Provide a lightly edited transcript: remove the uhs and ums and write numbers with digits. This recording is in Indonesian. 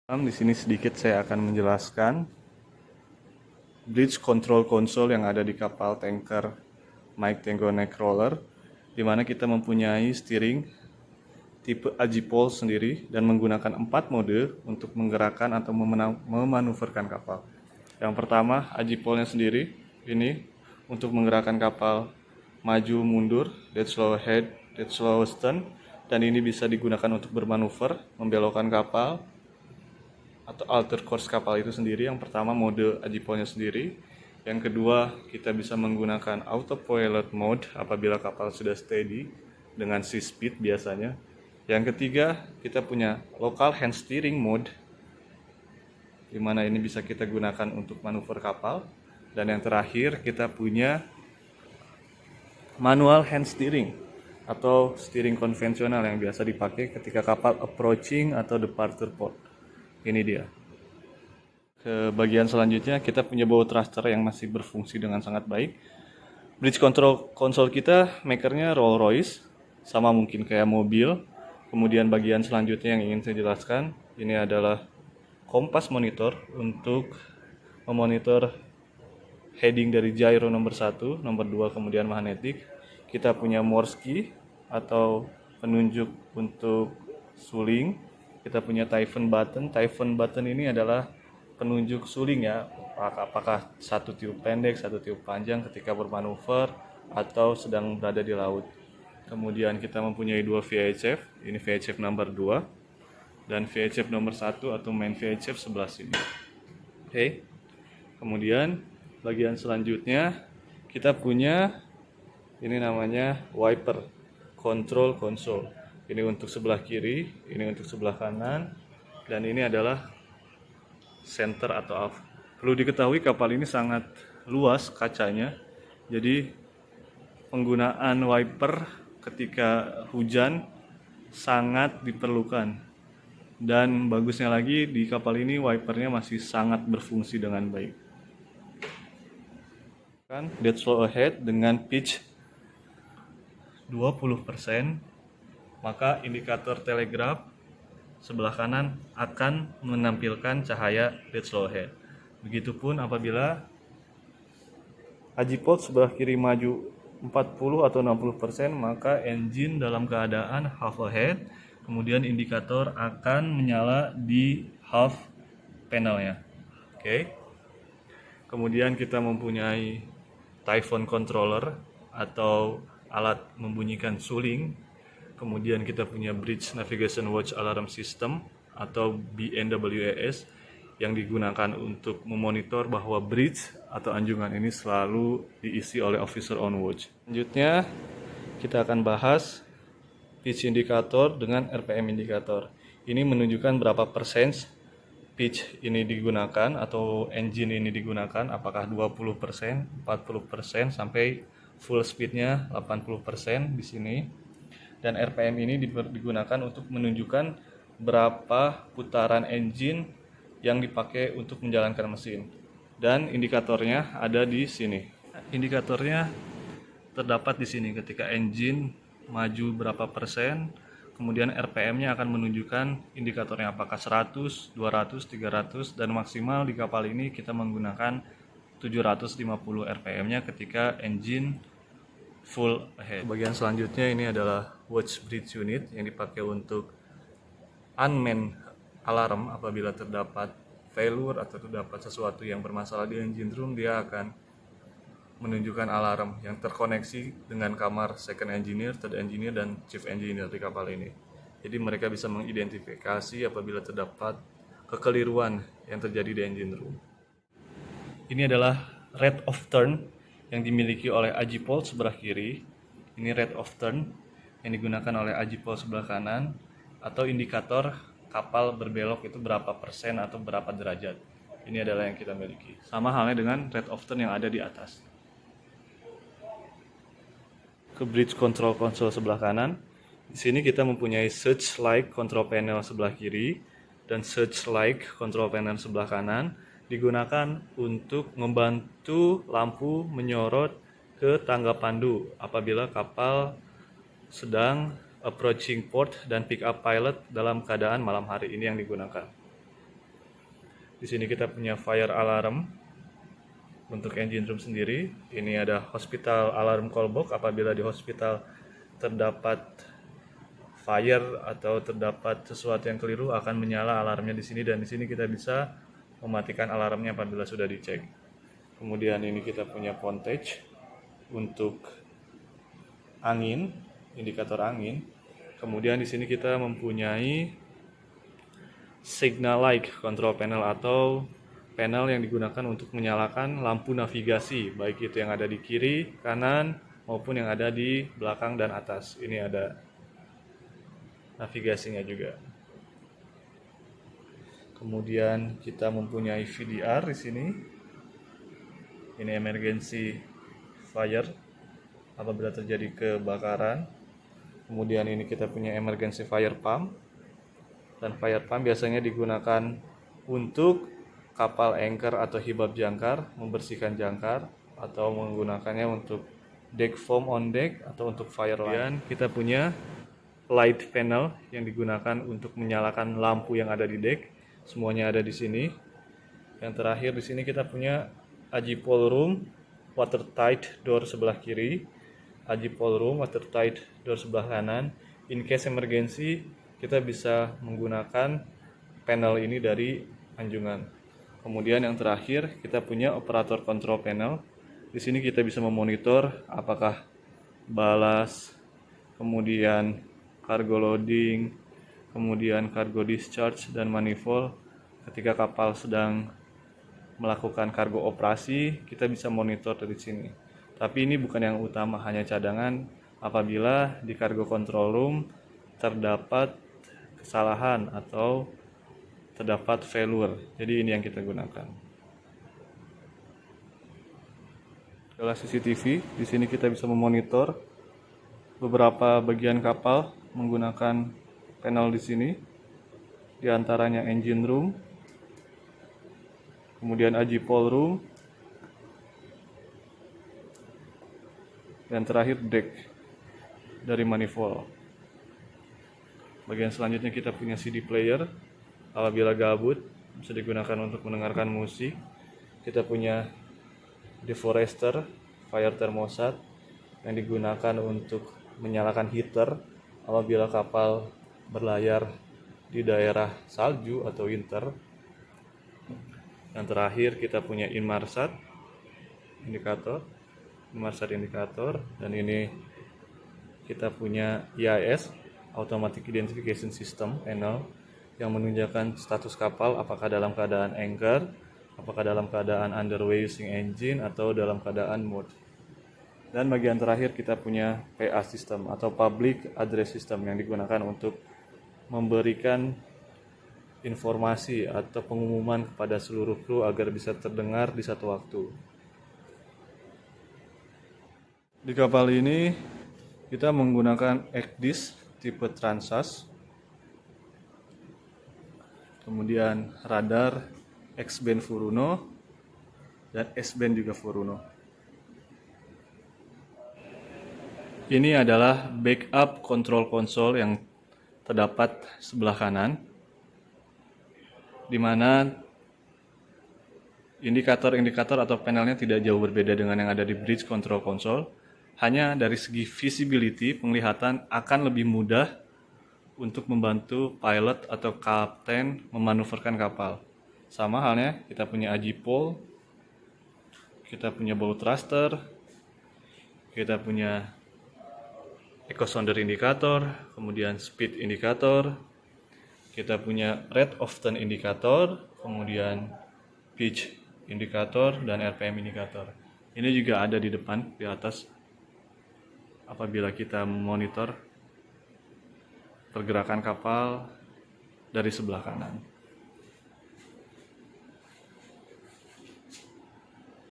Di sini sedikit saya akan menjelaskan bridge control console yang ada di kapal tanker Mike Tango Nightcrawler, di mana kita mempunyai steering tipe Agipol sendiri dan menggunakan 4 mode untuk menggerakkan atau memanuverkan kapal. Yang pertama, Agipolnya sendiri ini untuk menggerakkan kapal maju mundur, dead slow ahead, dead slow stern, dan ini bisa digunakan untuk bermanuver, membelokkan kapal atau alter course kapal itu sendiri. Yang pertama mode Agipolnya sendiri. Yang kedua, kita bisa menggunakan autopilot mode apabila kapal sudah steady dengan sea speed biasanya. Yang ketiga, kita punya local hand steering mode, di mana ini bisa kita gunakan untuk manuver kapal. Dan yang terakhir, kita punya manual hand steering atau steering konvensional yang biasa dipakai ketika kapal approaching atau departure port. Ini dia. Ke bagian selanjutnya, kita punya bow thruster yang masih berfungsi dengan sangat baik. Bridge control console kita makernya Rolls-Royce, sama mungkin kayak mobil. Kemudian bagian selanjutnya yang ingin saya jelaskan, ini adalah kompas monitor untuk memonitor heading dari gyro nomor 1, nomor 2, kemudian magnetik. Kita punya Morse key atau penunjuk untuk suling. Kita punya Typhoon button. Typhoon button ini adalah penunjuk suling ya, apakah satu tiup pendek, satu tiup panjang ketika bermanuver atau sedang berada di laut. Kemudian kita mempunyai 2 VHF, ini VHF nomor 2 dan VHF nomor 1 atau main VHF sebelah sini. Oke. Kemudian bagian selanjutnya kita punya ini namanya wiper control console. Ini untuk sebelah kiri, ini untuk sebelah kanan, dan ini adalah center atau aft. Perlu diketahui kapal ini sangat luas kacanya, jadi penggunaan wiper ketika hujan sangat diperlukan. Dan bagusnya lagi di kapal ini wipernya masih sangat berfungsi dengan baik. Dead slow ahead dengan pitch 20%, maka indikator telegraf sebelah kanan akan menampilkan cahaya dead slow ahead. Begitupun apabila Agipol sebelah kiri maju 40 atau 60%, maka engine dalam keadaan half ahead, kemudian indikator akan menyala di half panelnya. Oke. Kemudian kita mempunyai Typhoon controller atau alat membunyikan suling. Kemudian kita punya Bridge Navigation Watch Alarm System atau BNWAS yang digunakan untuk memonitor bahwa bridge atau anjungan ini selalu diisi oleh officer on watch. Selanjutnya kita akan bahas pitch indicator dengan RPM indicator. Ini menunjukkan berapa persen pitch ini digunakan atau engine ini digunakan, apakah 20%, 40% sampai full speednya 80% di sini. Dan RPM ini digunakan untuk menunjukkan berapa putaran engine yang dipakai untuk menjalankan mesin. Dan indikatornya ada di sini. Indikatornya terdapat di sini ketika engine maju berapa persen, kemudian RPM-nya akan menunjukkan indikatornya apakah 100, 200, 300, dan maksimal di kapal ini kita menggunakan 750 RPM-nya ketika engine full ahead. Bagian selanjutnya ini adalah watch bridge unit yang dipakai untuk unmanned alarm. Apabila terdapat failure atau terdapat sesuatu yang bermasalah di engine room, dia akan menunjukkan alarm yang terkoneksi dengan kamar second engineer, third engineer, dan chief engineer di kapal ini. Jadi mereka bisa mengidentifikasi apabila terdapat kekeliruan yang terjadi di engine room. Ini adalah rate of turn yang dimiliki oleh Agipol sebelah kiri. Ini rate of turn yang digunakan oleh Agipol sebelah kanan, atau indikator kapal berbelok itu berapa persen atau berapa derajat. Ini adalah yang kita miliki. Sama halnya dengan rate of turn yang ada di atas. Ke bridge control console sebelah kanan. Di sini kita mempunyai searchlight control panel sebelah kiri dan searchlight control panel sebelah kanan, digunakan untuk membantu lampu menyorot ke tangga pandu apabila kapal sedang approaching port dan pick up pilot dalam keadaan malam hari. Ini yang digunakan. Di sini kita punya fire alarm untuk engine room sendiri. Ini ada hospital alarm call box, apabila di hospital terdapat fire atau terdapat sesuatu yang keliru akan menyala alarmnya di sini, dan di sini kita bisa mematikan alarmnya apabila sudah dicek. Kemudian ini kita punya voltage untuk angin, indikator angin. Kemudian di sini kita mempunyai signal light control panel atau panel yang digunakan untuk menyalakan lampu navigasi, baik itu yang ada di kiri, kanan, maupun yang ada di belakang dan atas. Ini ada navigasinya juga. Kemudian kita mempunyai VDR di sini. Ini emergency fire apabila terjadi kebakaran. Kemudian ini kita punya emergency fire pump. Dan fire pump biasanya digunakan untuk kapal anchor atau hibab jangkar, membersihkan jangkar, atau menggunakannya untuk deck foam on deck atau untuk fire line. Kita punya light panel yang digunakan untuk menyalakan lampu yang ada di deck. Semuanya ada di sini. Yang terakhir di sini kita punya agipole room, watertight door sebelah kiri, agipole room, watertight door sebelah kanan. In case emergency, kita bisa menggunakan panel ini dari anjungan. Kemudian yang terakhir kita punya operator control panel. Di sini kita bisa memonitor apakah ballast, kemudian cargo loading, kemudian cargo discharge dan manifold. Ketika kapal sedang melakukan kargo operasi, kita bisa monitor dari sini. Tapi ini bukan yang utama, hanya cadangan apabila di cargo control room terdapat kesalahan atau terdapat failure. Jadi ini yang kita gunakan. Adalah CCTV. Di sini kita bisa memonitor beberapa bagian kapal menggunakan panel di sini. Di antaranya engine room, kemudian agipole room, dan terakhir deck dari manifold. Bagian selanjutnya kita punya CD player. Apabila gabut bisa digunakan untuk mendengarkan musik. Kita punya deforester, fire thermostat yang digunakan untuk menyalakan heater apabila kapal berlayar di daerah salju atau winter. Yang terakhir kita punya Inmarsat indikator, dan ini kita punya IIS, Automatic Identification System panel, yang menunjukkan status kapal apakah dalam keadaan anchor, apakah dalam keadaan underway using engine, atau dalam keadaan moored. Dan bagian terakhir kita punya PA system atau Public Address System yang digunakan untuk memberikan informasi atau pengumuman kepada seluruh kru agar bisa terdengar di satu waktu. Di kapal ini kita menggunakan ECDIS tipe Transas, kemudian radar X-band Furuno dan S-band juga Furuno. Ini adalah backup control console yang terdapat sebelah kanan, di mana indikator-indikator atau panelnya tidak jauh berbeda dengan yang ada di bridge control console. Hanya dari segi visibility, penglihatan akan lebih mudah untuk membantu pilot atau kapten memanuverkan kapal. Sama halnya kita punya agipole, kita punya bow thruster, kita punya echo sounder indicator, kemudian speed indicator, kita punya rate of turn indicator, kemudian pitch indicator, dan RPM indicator. Ini juga ada di depan, di atas, apabila kita memonitor pergerakan kapal dari sebelah kanan.